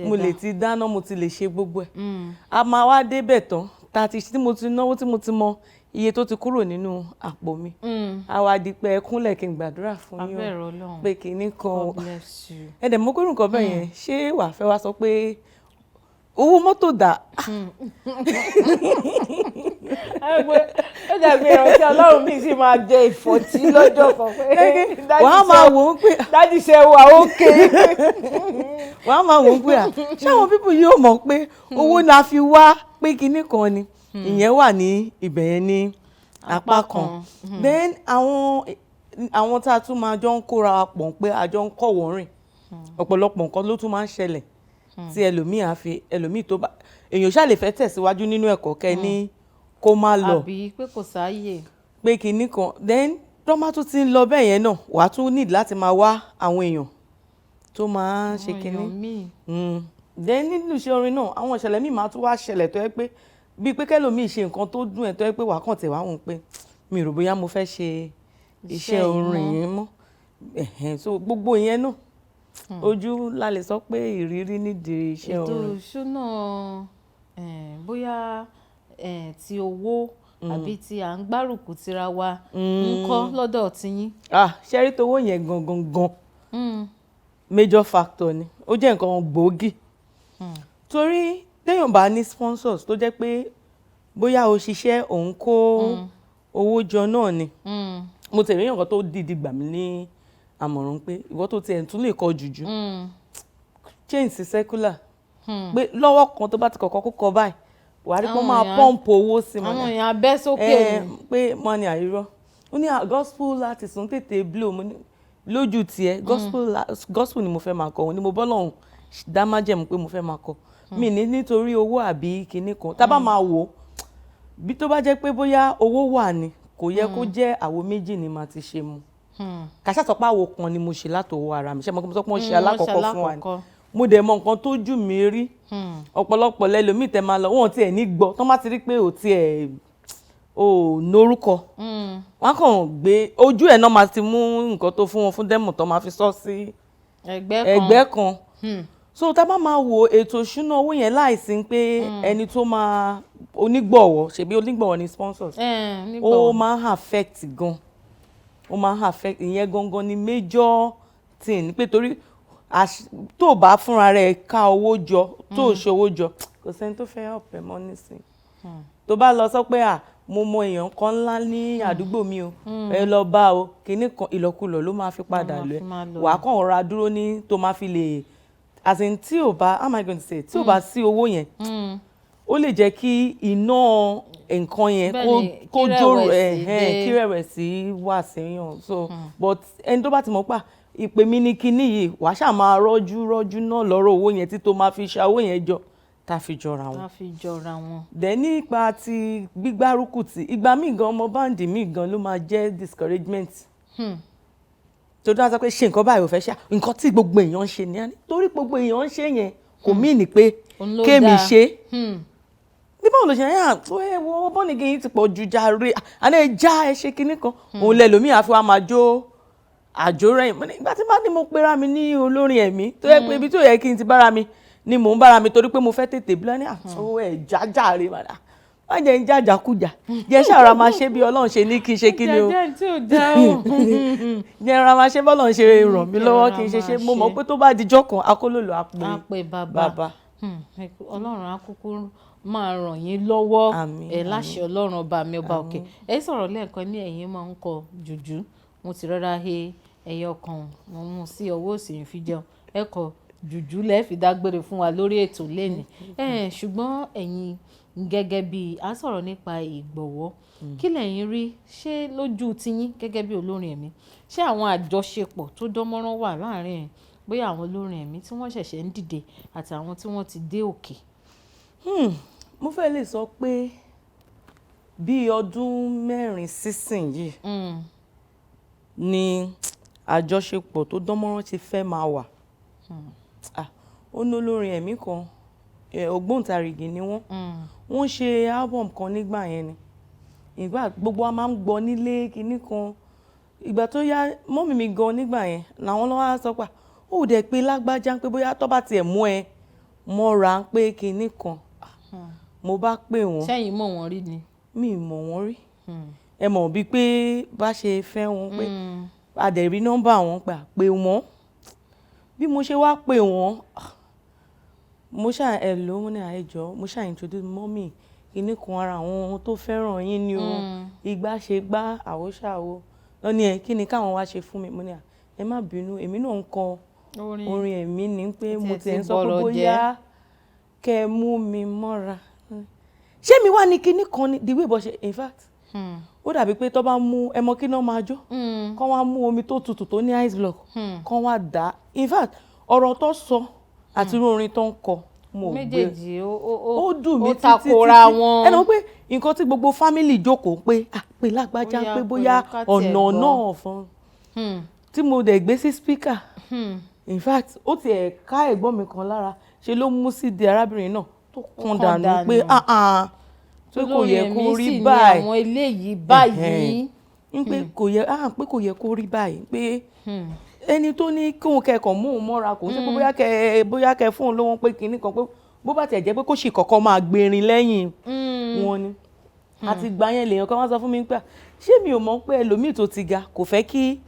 mo lè ti dáná mo ti lè ṣe gbogbo ẹ̀ a máa wá débẹ̀ tán tí mo ti náwó tí mo ti mọ iye tó ti kúrò nínú àpò mi a wá di pé ẹ kúnlẹ̀ kí n gbàdúrà fún yín o pé kìíní kan ẹ dẹ̀ mọ́ pé nǹkan bẹ́ẹ̀ yẹn ṣé wàá fẹ́ wá sọ pé owó mọ́tò dà. ó dàbí ìrántí Ọlọ́run mi sì máa jẹ ìfọ̀tí lọ́jọ́ kan pé wàá máa wò ó pé dájú ṣe wà ókè. wàá máa wò ó pé ṣé àwọn pípù yóò mọ̀ pé owó la fi wá pé kinní kan ni ìyẹn wà ní ibẹ̀ yẹn ní apá kan. then àwọn tá a tún máa jọ ń kóra pọ̀ pé a jọ ń kọ̀wọ́ rìn ọ̀pọ̀lọpọ̀ nǹkan ló tún máa ń ṣẹlẹ̀ tí ẹlòmíì tó bá èèyàn ṣáà lè fẹ́ tẹ̀síwájú nínú ẹ̀kọ́ kẹ́ ní kó má lọ àbí pé kò sáàyè pé kinní kan then tọ́mà tún ti ń lọ bẹ́ẹ̀ yẹn náà wàá tún need láti máa wá àwọn èèyàn tó máa ń ṣe kinní then nínú iṣẹ́ orin náà àwọn ìṣẹ̀lẹ̀ míì máa tún wá ṣẹlẹ̀ tó yẹ pé bíi pé kẹ́lòmíì ṣe nǹkan tó dùn ẹ̀ tó yẹ pé wàá kàn tẹ̀ wá wọn pé mi rò bóyá mo fẹ́ ṣe iṣẹ́ orin yẹn mọ́ so gbogbo ìyẹn náà ojú la lè sọ pé ìrírí nídìí iṣẹ́ orin. ètò ìṣúná bóyá ti owó àbí tí à ń gbárùkù tira wa ń kọ́ lọ́dọ̀ tiyín. ṣẹ́rí tówó yẹn gangan major factor ni ó jẹ́ nǹkan gbòógì torí téèyàn bá ní sponsors tó jẹ́ pé bóyá o ṣiṣẹ́ òun kó owó jọ náà ni mo tẹ̀lé èèyàn kan tó dìdí gbà mí ní àmọ̀ràn pé ìwọ tó tiẹ̀ tún lè kọ jùjú change sí secular pé lọ́wọ́ kan tó bá ti kọ̀kọ́ kó kọ báyìí wàá rí pé wọ́n máa pọ́ǹpù owó sí mọ́ àwọn èèyàn abẹ́ sókè ni pé mo ní àìrọ́ ó ní gospel artist ń tètè blow mo ní lójú tiẹ̀ gospel ni mo fẹ́ máa kọ òun ni mo bọ́ lọ́hùn dá májẹ̀mú pé mo fẹ́ máa kọ mi ní nítorí owó àbí kinní kan tá bá máa wò ó bí tó bá jẹ́ pé bóyá owó wà ní kò yẹ kó jẹ́ àwo méjì ni màá ti ṣe mu kàṣà sọ pé àwo kan ni mo ṣe látọwọ́ ara mi ṣe mo sọ pé wọ́n ṣe alákọ̀ọ́kọ́ fún wa ni mo dẹ̀ mọ nǹkan tó jù mí rí ọ̀pọ̀lọpọ̀ lẹ́lòmíì tẹ́ máa lọ wọ́n tiẹ̀ ní gbọ́ tán bá ti rí pé ò tiẹ̀ ò norúkọ wọ́n kàn gbé ojú ẹ̀ náà máa ti mú nǹkan tó fún wọn fún dẹ́mọ̀ tó máa fi sọ sí ẹgbẹ́ kan so tá bá máa wo ètò ìṣúná owó yẹn láìsí pé ẹni tó máa onígbọ̀wọ́ ṣebí onígbọ̀wọ́ ni sponsors ó máa ń affect gan ó máa ń affect ìyẹn gangan ni major thing pé torí tó bá fúnra rẹ̀ ká owó jọ tó ṣe owó jọ kò sẹ́ni tó fẹ́ help ẹ mọ́ nísìn tó bá lọ sọ pé mo mọ èèyàn kan ńlá ní àdúgbò mi o ẹ lọ bá o kinní kan ìlọkulọ̀ ló máa fi padà lọ wàá kàn rọra dúró ní tó máa fi lè as in tí ò bá how am I going to say tí ò bá sí owó yẹn ó lè jẹ́ kí iná nǹkan yẹn kó jó kí rẹ̀wẹ̀sì wà séèyàn so but ẹni tó bá ti mọ̀ pa ìpè mi ní kinní yìí wàá ṣáà máa rọ́jú náà lọ́rọ̀ owó yẹn tí tó máa fi ṣa owó yẹn jọ tá fi jọra wọn. dẹ̀ nípa ti gbígbárùkù tí ìgbà míì gan ọmọ báǹdì míì gan ló máa jẹ́ discouragement. tó dáa sọ pé ṣe nǹkan báyìí ò fẹ́ ṣe nǹkan tí gbogbo èèyàn ń ṣe ní torí gbogbo èèyàn ń ṣe yẹn kò mí ní pé kémi ṣe. bí báwo ló ṣe yàn tó wo bọ́nìgì yìí ti pọ̀ ju jàre àná ẹ já ẹ ṣe kinní kan òun lẹ́lòmíì àfi wá máa jó àjò rẹ̀ ìgbà tí bá ní mo pera mi ní olórin ẹ̀mí tó yẹ pé ibi tó yẹ kí n ti bára mi ni mò ń bára mi torí pé mo fẹ́ tètè bí lọ́ní àtúwò ẹ̀ jájàre padà má jẹ́ ń jàjàkújà jẹ́ ṣàrà máa ṣe bí Ọlọ́run ṣe ní kí n ṣe kí ni o jẹ́ ra máa ṣe bí Ọlọ́run ṣe ràn mí lọ́wọ́ kí n ṣe mo mọ̀ pé tó bá dijọ́ kan akólòlò àpè bàbá. Ọlọ́run á kúkú máa ràn yín lọ́wọ́ láṣẹ Ọlọ́run ọba mi ọba òkè ẹ sọ̀rọ̀ lẹ́ẹ̀kan ní ẹ̀yin máa ń kọ jùjú mo ti rọra he ẹyọ kan mo mú sí ọwọ́ òsì yìí fi jẹun ẹ kọ jùjú lẹ́ẹ̀ fi dágbére fún wa lórí ètò lẹ́nìí ṣùgbọ́n ẹ̀yin gẹ́gẹ́ bí a sọ̀rọ̀ nípa ìgbọ̀wọ́ kí lẹ̀yin rí ṣé lójú tiyín gẹ́gẹ́ bí olórin ẹ̀mí ṣé àwọn àjọṣepọ̀ tó dánmọ́rán wà láàrin bóyá àwọn olórin ẹ̀mí tí wọ́n ṣẹ̀ṣẹ̀ ń dìde àti àwọn tí wọ́n ti dé òkè. mo fẹ́ lè sọ pé bí ọdún 4 sísìn yìí ni àjọṣepọ̀ tó dánmọ́rán ti fẹ́ máa wà. Ó ní olórin ẹ̀mí kan ògbóǹtarìgì ni wọ́n ṣe album kan nígbà yẹn ni ìgbà gbogbo wa máa ń gbọ́ nílé kinní kan ìgbà tó yá mọ́mì mi gan nígbà yẹn làwọn lọ́wọ́ sọ pé ó dẹ̀ pé lágbájá pé bóyá tó bá tiẹ̀ mú ẹ mọ́ra pé kinní kan mo bá pè wọ́n. sẹ́yìn mọ̀ wọ́n rí ni. mi mọ̀ wọ́n rí ẹ mọ̀ bíi pé bá ṣe fẹ́ wọn pé adẹ̀rí nọ́mbà wọn pé wọ́n bí mo ṣe wá pè wọ́n mo ṣáà ẹ lò ó ní àìjọ mo ṣáà introduce mọ́mì kinní kan ara àwọn tó fẹ́ràn yín ni o ìgbà ṣe gbá àwòṣàwò lọ́ní ẹ kí ni káwọn wá ṣe fún mi mo ní ẹ má bínú èmi náà ń kọ orin ẹ̀mí ni pé mo ti ń sọ pé bóyá kẹ́ ẹ mú mi mọ́ra ṣé mi wá ní kinní kan ní the way bó ṣe in fact ó dàbí pé tó bá mú ẹmọ kí náà máa jó kán wá mú omi tó tutù tó ní ice block kán wá dà in fact ọ̀rọ̀ tó sọ àti orin tó ń kọ mo gbé méjèèjì ó dùn mí ó takora wọn. ẹnu pé nǹkan tí gbogbo fámìlì jókòó pé lágbájá pé bóyá ọ̀nà náà fún tí mo dẹ̀ gbé sí speaker in fact ó tiẹ̀ ká ẹ̀gbọ́n mi kan lára ṣe ló mú sí di arábìnrin náà tó kàn dànù pé pé kò yẹ kó rí báyìí àwọn eléyìí báyìí pé kò yẹ kó rí báyìí pé ẹni tó ní kí òun kẹ́kọ̀ọ́ mú òun mọ́ra kò sí pé bóyá kẹ́ fún òun lówó pé kinní kan pé bó bá tiẹ̀ jẹ́ pé kó sì kọ́kọ́ máa gbèrin lẹ́yìn wọn ni àti gbà yẹn lèèyàn kan wá sọ fún mi pé ṣé mi ò mọ̀ pé ẹlòmíì tó ti ga kò fẹ́ kí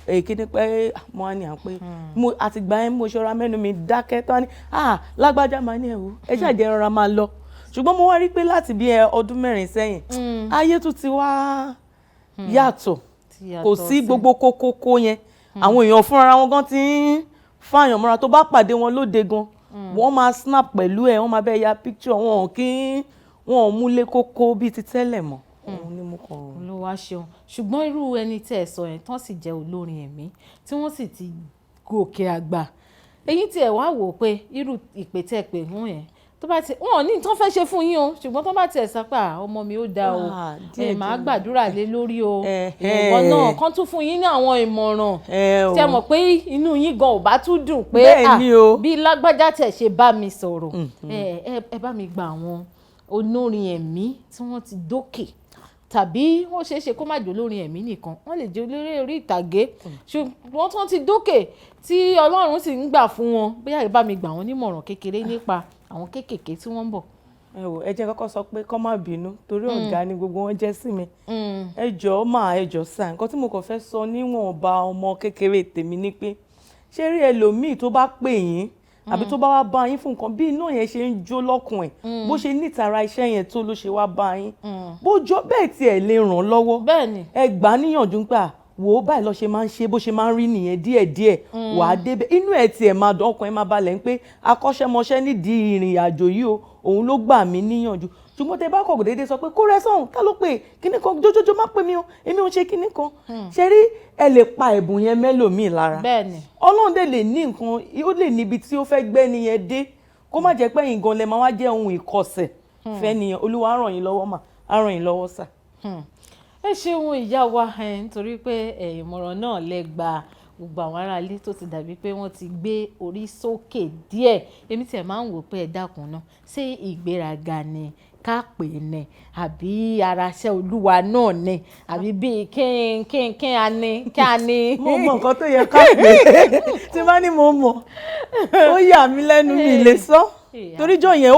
èkéde pé mo á ní à ń pé àti gbà yẹn mo ṣọ́ra mẹ́nu mi dákẹ́ tó wá ní lágbájá máa ní ẹ̀wò ẹ ṣàjẹ́ rọra máa lọ ṣùgbọ́n mo wá rí pé láti bí ọdún 4 sẹ́yìn ayé tún ti wá yàtọ̀ kò sí gbogbo kókókó yẹn àwọn èèyàn fúnra wọn gan ti ń fààyàn mọ́ra tó bá pàdé wọn lóde gan wọ́n máa snap pẹ̀lú ẹ̀ wọ́n máa bẹ́ẹ̀ ya picture wọn kí wọn ò múlé kókó bíi ti tẹ́lẹ̀ mọ́. ní mo kàn rò. Olúwa ṣeun ṣùgbọ́n irú ẹni tẹ́ ẹ sọ yẹn tán sì jẹ́ olórin ẹ̀mí tí wọ́n sì ti gòkè àgbà èyí tí ẹ wá wò pé irú ìpè tẹ́ ẹ pè fún yẹn tó bá ti wọn ò ní tó fẹ́ ṣe fún yín o ṣùgbọ́n tó bá ti ẹ̀ sápà ọmọ mi ó da o màá gbàdúrà lé lórí o ìwọ náà kán tún fún yín ní àwọn ìmọ̀ràn tí ẹ mọ̀ pé inú yín gan ò bá tún dùn pé bí lágbájá tẹ̀ ṣe bá mi sọ̀rọ̀ ẹ bá mi gba àwọn olórin ẹ̀mí tí wọ́n ti dókè tàbí wọ́n ṣeé ṣe kó má jẹ́ olórin ẹ̀mí nìkan wọ́n lè jẹ́ olórin orí ìtàgé ṣùgbọ́n tí wọ́n ti dókè tí Ọlọ́run sì ń gbà fún wọn bóyá ẹ bá mi gbà wọ́n nímọ̀ràn kékeré nípa àwọn kéékèèké tí wọ́n ń bọ̀. ẹ wò ẹ jẹ́ kọ́kọ́ sọ pé kọ́ má bínú torí ọ̀gá ni gbogbo wọn jẹ́ sí mi ẹ jọ̀ọ́ máa ẹ jọ̀ọ́ sà nǹkan tí mo kàn fẹ́ sọ níwọ̀nba ọmọ kékeré tèmi ni pé ṣé rí ẹlòmíì tó bá pè yín àbí tó bá wá bá yín fún nǹkan bí iná yẹn ṣe ń jó lọ́kùn ẹ̀ bó ṣe nítara iṣẹ́ yẹn tó ló ṣe wá bá yín bó jọ bẹ́ẹ̀ tiẹ̀ lè ràn lọ́wọ́ ẹ gbà á níyànjú pé wò ó báyìí lọ ṣe máa ń ṣe bó ṣe máa ń rí nìyẹn díẹ̀díẹ̀ wà á débẹ̀ inú ẹ̀ tiẹ̀ máa dán ọkàn ẹ̀ máa balẹ̀ ń pé akọ́ṣẹ́mọṣẹ́ nídìí ìrìn àjò yìí o òun ló gbà mí níyànjú ṣùgbọ́n tẹ bá kọ̀ọ̀kọ̀ déédéé sọ pé kó rẹ sọ̀hún ká ló pè kíní kan jójójó má pè mí o èmi ò ń ṣe kíní kan ṣe rí ẹ lè pa ẹ̀bùn yẹn mẹ́lòmíì lára Ọlọ́run dẹ̀ lè ní nǹkan ó lè níbi tí ó fẹ́ gbé nìyẹn dé kó má jẹ́ pé ẹ̀yin gan lẹ máa wá jẹ́ ohun ìkọ̀sẹ̀ fẹ́ nìyẹn Olúwa á ràn yín lọ́wọ́ mà á ràn yín lọ́wọ́ sà. ẹ ṣeun ìyá wa nítorí pé ìmọ̀ràn náà lẹ gba gbogbo àwọn aráalé tó ti dàbí pé wọ́n ti gbé orí sókè díẹ̀ èmi tiẹ̀ máa ń wò pé ẹ dákun náà ṣé ìgbéraga ni ká pè ní àbí araṣẹ́ Olúwa náà ni àbí bíi kí a ní. mo mọ nǹkan tó yẹ ká pè tí bá ní mo mọ̀ ó yà mí lẹ́nu mi lè sọ toríjọ́ yẹn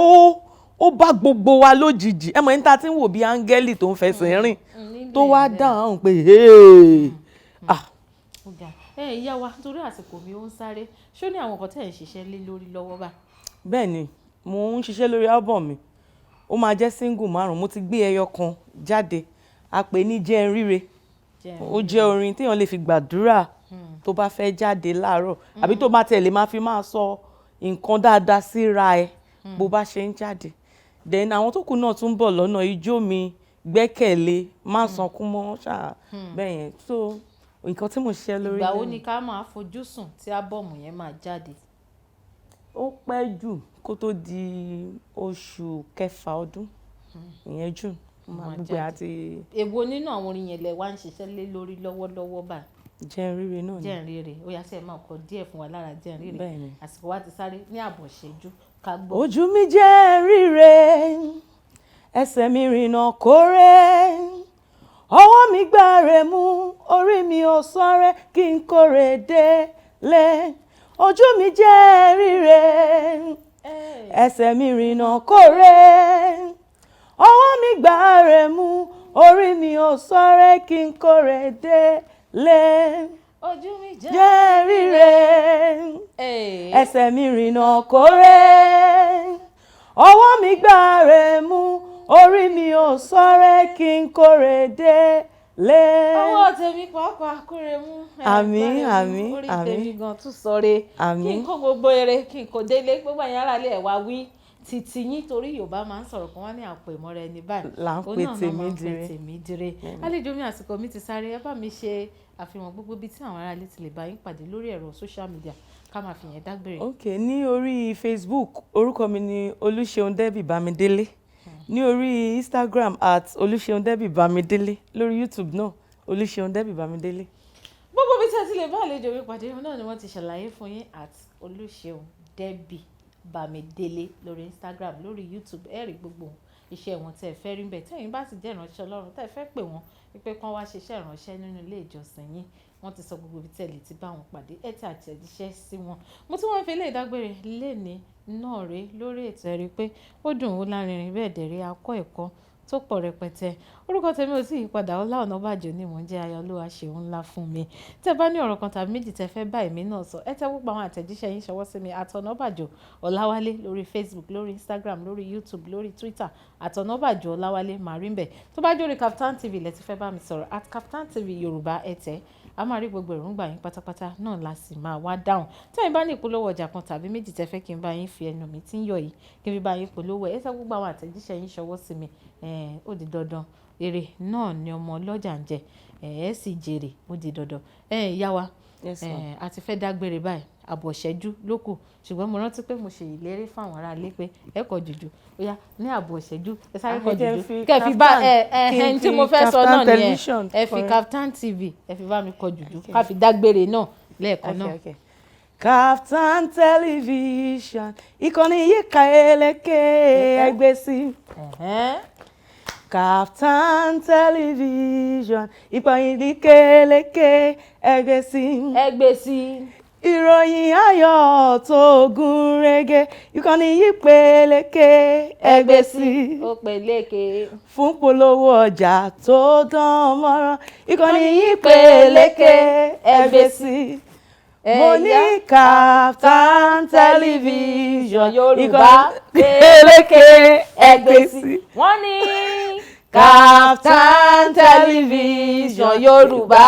ó bá gbogbo wa lójijì ẹ mọ̀ níta tí ń wò bí áńgẹ́lì tó ń fẹsẹ̀ rìn tó wá dáhùn pé ìyá wa torí àsìkò mi ó ń sáré ṣó ní àwọn nǹkan tẹ̀ ń ṣiṣẹ́ lé lórí lọ́wọ́ báyìí. bẹ́ẹ̀ ni mo ń ṣiṣẹ́ lórí album mi ó máa jẹ́ single 5 mo ti gbé ẹyọ kan jáde a pè ní Jẹ́ n ríre ó jẹ́ orin téèyàn lè fi gbàdúrà tó bá fẹ́ jáde láàárọ̀ àbí tó bá tẹ̀lé máa fi máa sọ nǹkan dáadáa síra ẹ bó bá ṣe ń jáde then àwọn tó kù náà tún bọ̀ lọ́nà ijó mi gbẹ́kẹ̀lé má sọkún mọ́ ṣáà bẹ́ẹ̀ yẹn so nǹkan tí mo ṣiṣẹ́ lórí. ìgbà wo ni ká máa fojú sùn tí ábọ̀mù yẹn máa jáde. ó pẹ́ jù kó tó di oṣù kẹfà ọdún ìyẹn jù máa gbogbo àti. èwo nínú àwọn orin yẹn lẹ wá ń ṣiṣẹ́ lé lórí lọ́wọ́lọ́wọ́ báyìí. Jẹ́ n ríre náà ni. Jẹ́ n ríre ó yá sí ẹ máa kọ díẹ̀ fún wa lára Jẹ́ n ríre àsìkò wa ti sáré ní àbọ̀ ṣẹ́jú ká gbọ́. ojú mi jẹ́ n ríre ẹsẹ̀ mi rìnà kórè ọwọ́ mi gbàrè mú orí mi ò sọ́rẹ́ kí n kórè délé ojú mi jẹ́ ríre ẹsẹ̀ mi rìnà kórè ọwọ́ mi gbàrè mú orí mi ò sọ́rẹ́ kí n kórè délé ojú mi jẹ́ ríre ẹsẹ̀ mi rìnà kórè ọwọ́ mi gbàrè mú orí mi ò sọ́rẹ́ kí n kórè délé. ọwọ́ tèmi pàápàá kórè mú. àmín àmín orí tèmi gan tún sọre. kí n kó gbogbo eré kí n kó délé gbogbo àyàn ara lè wá wí títí yín torí Yorùbá máa ń sọ̀rọ̀ kan wá ní àpò ìmọ̀ra ẹni báyìí. là ń pè tèmi dire. àlejò mi àsìkò mi ti sáré ẹ bá mi ṣe àfihàn gbogbo ibi tí àwọn aráalé ti lè bá yín pàdé lórí ẹ̀rọ social media ká máa fi yẹn dágbére. ok ní orí Facebook orúkọ mi ni Olúṣeun Debbie Bámidélé ní orí Instagram @Olúṣeun Debbie Bámidélé lórí YouTube náà Olúṣeun Debbie Bámidélé. gbogbo bí tí a ti lè bá àlejò mi pàdé náà ni wọ́n ti ṣàlàyé fún yín @Olúṣeun Debbie Bámidélé lórí Instagram lórí YouTube ẹ rí gbogbo iṣẹ́ wọn tẹ́ ẹ fẹ́ rí bẹ́ẹ̀ tẹ́yìn bá sì jẹ́ ìránṣẹ́ Ọlọ́run tẹ́ ẹ fẹ́ pè wọ́n wípé kán wá ṣiṣẹ́ ìránṣẹ́ nínú ilé ìjọsìn yín wọ́n ti sọ gbogbo ibi tẹ́ ẹ lè ti bá wọn pàdé ẹ ti àtẹ̀jíṣẹ́ sí wọn. mo tún wọ́n fi ilé ìdágbére léni náà rí lórí ètò ẹ̀rí pé ó dùn ún lárinrin bẹ́ẹ̀ dẹ̀rẹ́ akọ́ ẹ̀kọ́ tó pọ̀ rẹpẹtẹ orúkọ tèmi ò sì yípadà Ọlá Ọ̀nàbàjọ́ ni mò ń jẹ́ Ayọ̀olúwa ṣeun ńlá fún mi tẹ́ bá ní ọ̀rọ̀ kan tàbí méjì tẹ́ fẹ́ bá èmi náà sọ ẹ tẹ́ gbogbo àwọn àtẹ̀jíṣẹ́ yín ṣọwọ́ sí mi @Ọ̀nàbàjọ́ Ọláwálé lórí Facebook lórí Instagram lórí YouTube lórí Twitter @Ọ̀nàbàjọ́ Ọláwálé màrímbẹ̀ tó bá jórí Kaftan TV lẹ ti fẹ́ bá mi sọ̀rọ̀ @Kaftan TV Yorùbá ẹ tẹ̀ a máa rí gbogbo èròǹgbà yín pátápátá náà la sì máa wá dáhùn tẹ́yìn bá ní ìpolówó ọjà kan tàbí méjì tẹ́ fẹ́ kí n bá yín fi ẹnu mi tí ń yọ yìí kí n fi bá yín polówó ẹ sọ gbogbo àwọn àtẹ̀jíṣẹ́ yín ṣọwọ́ sí mi ó di dandan èrè náà ni ọmọ ọlọ́jà ń jẹ ẹ sì jèrè ó di dandan ìyá wa a ti fẹ́ dágbére báyìí àbọ̀ ìṣẹ́jú ló kù ṣùgbọ́n mo rántí pé mo ṣe ìlérí fún àwọn aráalé pé ẹ kọ jùjú ó yá ní àbọ̀ ìṣẹ́jú ẹ sáré kọ jùjú kẹ́ fi bá ẹhẹn tí mo fẹ́ sọ náà nìyẹn ẹ fi Kaftan TV ẹ fi bá mi kọ jùjú ká fi dágbére náà lẹ́ẹ̀kan náà. Kaftan Television ìkànnì yìí ka eléke ẹgbẹ́ sí. Kaftan Television ìkànnì yìí ka eléke ẹgbẹ́ sí. ẹgbẹ́ sí. ìròyìn ayọ̀ tó gún régé ìkànnì yìí peléke ẹgbẹ́ sí. ó peléke. fún polówó ọjà tó dán mọ́rán ìkànnì yìí peléke ẹgbẹ́ sí. mo ní Kaftan Television Yorùbá peléke ẹgbẹ́ sí. wọ́n ní Kaftan Television Yorùbá.